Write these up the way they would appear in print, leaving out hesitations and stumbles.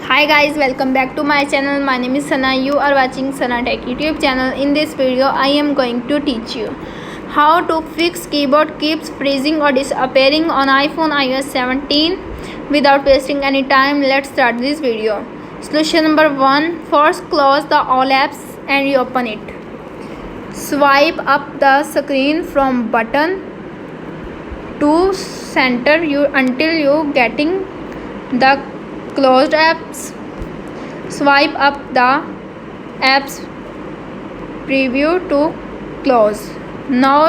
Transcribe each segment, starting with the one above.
Hi guys, welcome back to my channel. My name is Sana. You are watching Sana Tech YouTube channel. In this video, I am going to teach you how to fix keyboard keeps freezing or disappearing on iPhone iOS 17 without wasting any time. Let's start this video. Solution number 1. First close the all apps and reopen it. Swipe up the screen from button to center until you getting the closed apps. Swipe up the apps preview to close. Now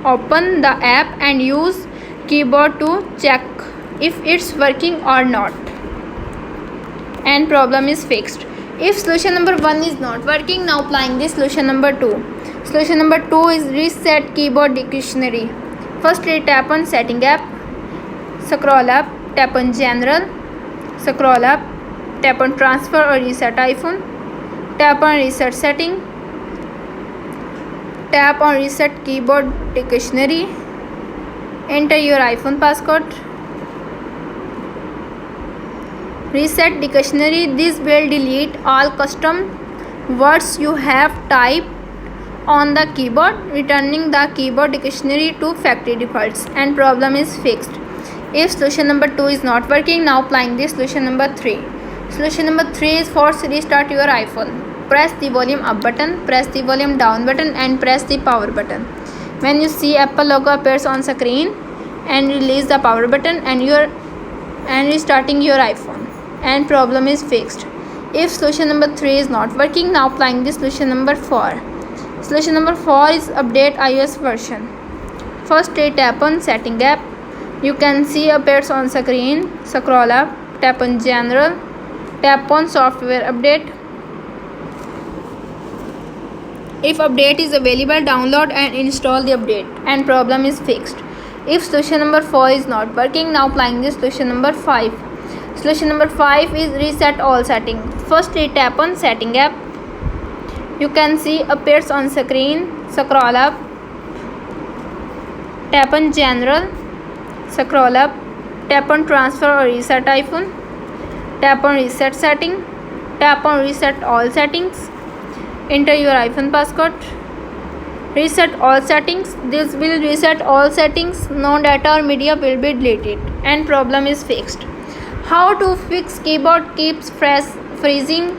open the app and use keyboard to check if it's working or not, and problem is fixed. If solution number 1 is not working, now applying this solution number 2. Solution number 2 is reset keyboard dictionary. First tap on setting app, scroll up, tap on general, scroll up, tap on transfer or reset iPhone, tap on reset setting, tap on reset keyboard dictionary, enter your iPhone passcode. Reset dictionary. This will delete all custom words you have typed on the keyboard, returning the keyboard dictionary to factory defaults, and problem is fixed. If solution number 2 is not working, now applying this solution number 3. Solution number 3 is force restart your iPhone. Press the volume up button, press the volume down button, and press the power button. When you see Apple logo appears on screen, and release the power button and restarting your iPhone, and problem is fixed. If solution number 3 is not working, now applying this solution number 4. Solution number 4 is update iOS version. First tap on setting app. You can see appears on screen. Scroll up, tap on general, tap on software update. If update is available, download and install the update, and problem is fixed. If solution number 4 is not working, now applying this solution number 5. Solution number 5 is reset all settings. First tap on setting app. You can see appears on screen. Scroll up, tap on general, scroll up, tap on transfer or reset iPhone, tap on reset setting, tap on reset all settings, enter your iPhone passcode. Reset all settings. This will reset all settings. No data or media will be deleted, and problem is fixed. How to fix keyboard keeps freezing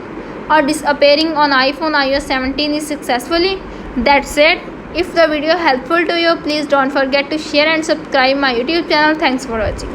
or disappearing on iPhone iOS 17 is successfully. That's it. If the video helpful to you, please don't forget to share and subscribe my YouTube channel. Thanks for watching.